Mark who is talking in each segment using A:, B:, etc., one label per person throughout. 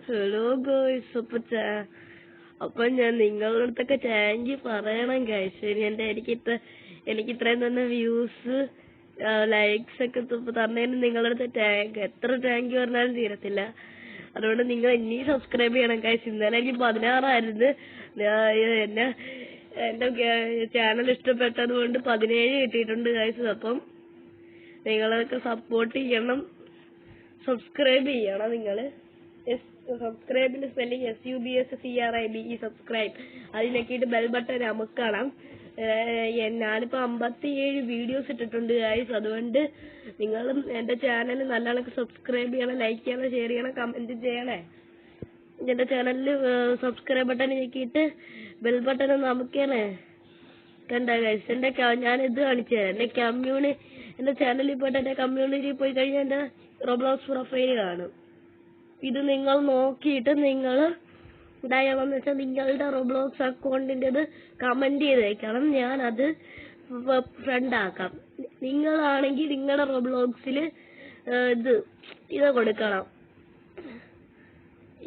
A: Hello ഗോയ്സ്, അപ്പൊ ഞാൻ നിങ്ങളുടെ അടുത്തൊക്കെ താങ്ക് യു പറയണം ഗൈസ്. എനിക്ക് ഇത്രയും തന്നെ വ്യൂസ് ലൈക്സ് ഒക്കെ തന്നതിന് നിങ്ങളുടെ അടുത്ത് എത്ര താങ്ക് യു പറഞ്ഞാലും തീരത്തില്ല. അതുകൊണ്ട് നിങ്ങൾ ഇനിയും സബ്സ്ക്രൈബ് ചെയ്യണം ഗൈസ്. ഇന്നലെ എനിക്ക് 16 എന്റെ ചാനൽ ഇഷ്ടപ്പെട്ടത് കൊണ്ട് 17 കിട്ടിയിട്ടുണ്ട് ഗൈസ്. അപ്പം നിങ്ങളൊക്കെ സപ്പോർട്ട് ചെയ്യണം, സബ്സ്ക്രൈബ് ചെയ്യണം. നിങ്ങള് സബ്സ്ക്രൈബിന്റെ സ്പെല്ലിങ് SUBSCRIBE, സബ്സ്ക്രൈബ്. അതിനൊക്കെയിട്ട് ബെൽ ബട്ടൺ അമുക്കണം. ഞാനിപ്പോ 57 വീഡിയോസ് ഇട്ടിട്ടുണ്ട് ഗൈസ്. അതുകൊണ്ട് നിങ്ങളും എന്റെ ചാനൽ നല്ലോണം സബ്സ്ക്രൈബ് ചെയ്യണം, ലൈക്ക് ചെയ്യണം, ഷെയർ ചെയ്യണം, കമന്റ് ചെയ്യണേ. എന്റെ ചാനലിൽ സബ്സ്ക്രൈബ് ബട്ടൺ ഞെക്കിയിട്ട് ബെൽ ബട്ടൺ നമുക്കേ കണ്ട ഗൈസ്. ഞാൻ ഇത് കാണിച്ചു തരാം. എന്റെ ചാനലിൽ പോയിട്ട് എന്റെ കമ്മ്യൂണിറ്റി പോയി കഴിഞ്ഞാൽ എന്റെ റോബ്ലോക്സ് പ്രൊഫൈൽ കാണും. ഇത് നിങ്ങൾ നോക്കിയിട്ട് നിങ്ങൾ എന്തായാലും വെച്ചാൽ നിങ്ങളുടെ റോബ്ലോക്സ് അക്കൗണ്ടിൻ്റെത് കമന്റ് ചെയ്തേക്കണം. ഞാൻ അത് ഫ്രണ്ട് ആക്കാം. നിങ്ങളാണെങ്കിൽ നിങ്ങളുടെ റോബ്ലോക്സിൽ ഇത് കൊടുക്കണം.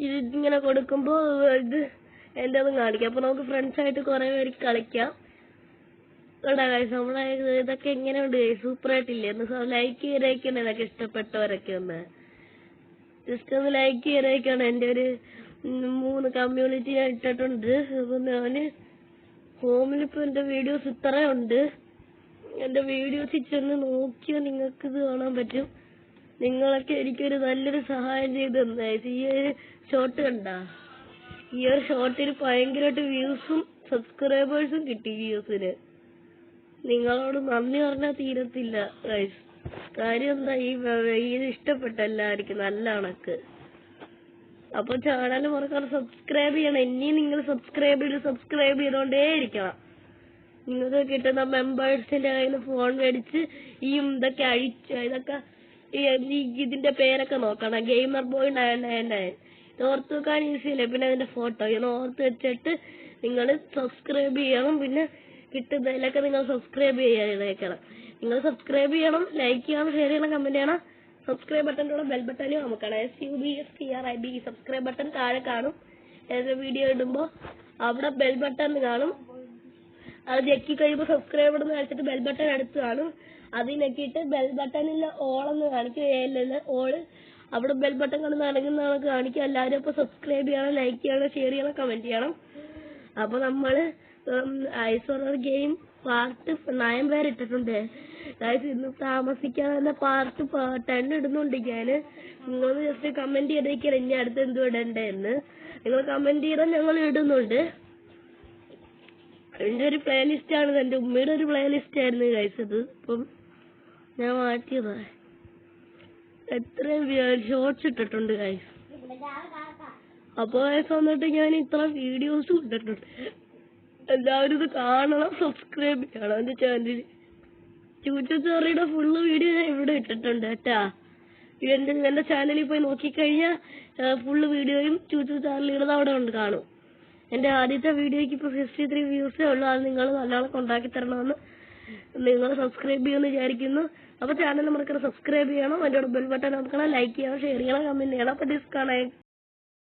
A: ഇതിങ്ങനെ കൊടുക്കുമ്പോ ഇത് എന്റെ ഒന്നും കാണിക്കാം. അപ്പൊ നമുക്ക് ഫ്രണ്ട്സ് ആയിട്ട് കുറെ പേർക്ക് കളിക്കാം. നമ്മളെ ഇതൊക്കെ എങ്ങനെയുണ്ട്? സൂപ്പർ ആയിട്ടില്ലേ? ലൈക്ക് ചെയ്തേക്കണം. ഇതൊക്കെ ഇഷ്ടപ്പെട്ടവരൊക്കെ ഒന്ന് ജസ്റ്റ് ഒന്ന് ലൈക്ക് ചെയ്തേക്കണം. എന്റെ ഒരു 3 കമ്മ്യൂണിറ്റി ഞാൻ ഇട്ടിട്ടുണ്ട്. അപ്പൊ ഞാന് ഹോമിലിപ്പോ എന്റെ വീഡിയോസ് ഇത്രയുണ്ട്. എന്റെ വീഡിയോസ് ചെന്ന് നോക്കിയോ നിങ്ങൾക്ക് ഇത് കാണാൻ പറ്റും. നിങ്ങളൊക്കെ എനിക്കൊരു നല്ലൊരു സഹായം ചെയ്ത് തന്നേ. ഈ ഒരു ഷോട്ട് കണ്ട, ഈ ഒരു ഷോട്ടിന് ഭയങ്കരമായിട്ട് വ്യൂസും സബ്സ്ക്രൈബേഴ്സും കിട്ടി. വ്യൂസിന് നിങ്ങളോട് നന്ദി പറഞ്ഞാൽ തീരത്തില്ല ഗൈസ്. കാര്യം എന്താ, ഇത് ഇഷ്ടപ്പെട്ട എല്ലാവർക്കും നല്ല കണക്ക്. അപ്പൊ ചാനൽ മറക്കാതെ സബ്സ്ക്രൈബ് ചെയ്യണം. ഇനിയും നിങ്ങൾ സബ്സ്ക്രൈബ് ചെയ്തോണ്ടേ ഇരിക്കണം. നിങ്ങൾക്ക് കിട്ടുന്ന മെമ്പേഴ്സിന്റെ കയ്യിൽ ഫോൺ മേടിച്ച് ഇതൊക്കെ ഇതൊക്കെ ഇതിന്റെ പേരൊക്കെ നോക്കണം. ഗെയിമർ ബോയ് 999 ഓർത്ത് വെക്കാൻ ഈസിയല്ലേ. പിന്നെ അതിന്റെ ഫോട്ടോ ഓർത്ത് വെച്ചിട്ട് നിങ്ങൾ സബ്സ്ക്രൈബ് ചെയ്യണം. പിന്നെ കിട്ടുന്നതിലൊക്കെ നിങ്ങൾ സബ്സ്ക്രൈബ് ചെയ്യണം. നിങ്ങൾ സബ്സ്ക്രൈബ് ചെയ്യണം, ലൈക്ക് ചെയ്യണം, ഷെയർ ചെയ്യണം, കമന്റ് ചെയ്യണം. സബ്സ്ക്രൈബ് ബട്ടണിലുള്ള ബെൽ ബട്ടണിൽ നമുക്കാണ് SUBSCRIBE. സബ്സ്ക്രൈബ് ബട്ടൺ താഴെ കാണും. ഏതൊരു വീഡിയോ ഇടുമ്പോ അവിടെ ബെൽ ബട്ടൺ കാണും. അത് ഞെക്കി കഴിയുമ്പോൾ സബ്സ്ക്രൈബ് എന്ന് കാണിച്ചിട്ട് ബെൽ ബട്ടൺ അടുത്ത് കാണും. അത് ഞെക്കിയിട്ട് ബെൽ ബട്ടണിൽ ഓൾ എന്ന് കാണിക്കും. ഓള് അവിടെ ബെൽ ബട്ടൺ കാണുന്ന അടങ്ങുന്നതാണ് കാണിക്കുക. എല്ലാവരും അപ്പൊ സബ്സ്ക്രൈബ് ചെയ്യണം, ലൈക്ക് ചെയ്യണം, ഷെയർ ചെയ്യണം, കമന്റ് ചെയ്യണം. അപ്പൊ നമ്മള് ഐസ് ഹൊറർ ഗെയിം പാർട്ട് 9 വരെ ഇട്ടിട്ടുണ്ട് ഗൈസ്. ഇന്ന് താമസിക്കാതെ തന്നെ പാർട്ട് 10 ഇടുന്നുണ്ട് ഞാന്. നിങ്ങൾ ജസ്റ്റ് കമന്റ് ചെയ്തേക്കണം ഇനി അടുത്ത് എന്ത് ഇടണ്ടെന്ന്. നിങ്ങൾ കമന്റ് ചെയ്താൽ ഞങ്ങൾ ഇടുന്നുണ്ട്. എന്റെ ഒരു പ്ലേലിസ്റ്റ് ആണ്, എന്റെ ഉമ്മയുടെ ഒരു പ്ലേലിസ്റ്റ് ആയിരുന്നു ഗൈസ്. ഇത് ഇപ്പം ഞാൻ മാറ്റിയതാ. എത്രയും ഷോർട്സ് ഇട്ടിട്ടുണ്ട് ഗൈസ്. അപ്പൊ ഗൈസ് വന്നിട്ട് ഞാൻ ഇത്ര വീഡിയോസും ഇട്ടിട്ടുണ്ട്. എല്ലാവരും ഇത് കാണണം, സബ്സ്ക്രൈബ് ചെയ്യണം. എന്റെ ചാനലിൽ ചൂച്ചോറിയുടെ ഫുള്ള് വീഡിയോ ഞാൻ ഇവിടെ ഇട്ടിട്ടുണ്ട് കേട്ടാ. എന്റെ ചാനലിൽ പോയി നോക്കിക്കഴിഞ്ഞാൽ ഫുള്ള് വീഡിയോയും ചൂച്ചോറിയുടെ അവിടെ ഉണ്ട് കാണും. എന്റെ ആദ്യത്തെ വീഡിയോക്ക് ഇപ്പൊ 53 വ്യൂസേ ഉള്ളൂ. അത് നിങ്ങൾ നല്ലോണം കൊണ്ടാക്കി തരണമെന്ന് നിങ്ങൾ സബ്സ്ക്രൈബ് ചെയ്യുമെന്ന് വിചാരിക്കുന്നു. അപ്പൊ ചാനൽ നമുക്ക് സബ്സ്ക്രൈബ് ചെയ്യണം, അതിന്റെ ബെൽ ബട്ടൺ നോക്കണം, ലൈക്ക് ചെയ്യണം, ഷെയർ ചെയ്യണം, കമന്റ് ചെയ്യണം. അപ്പൊ ഡിസ്കണക്ട്.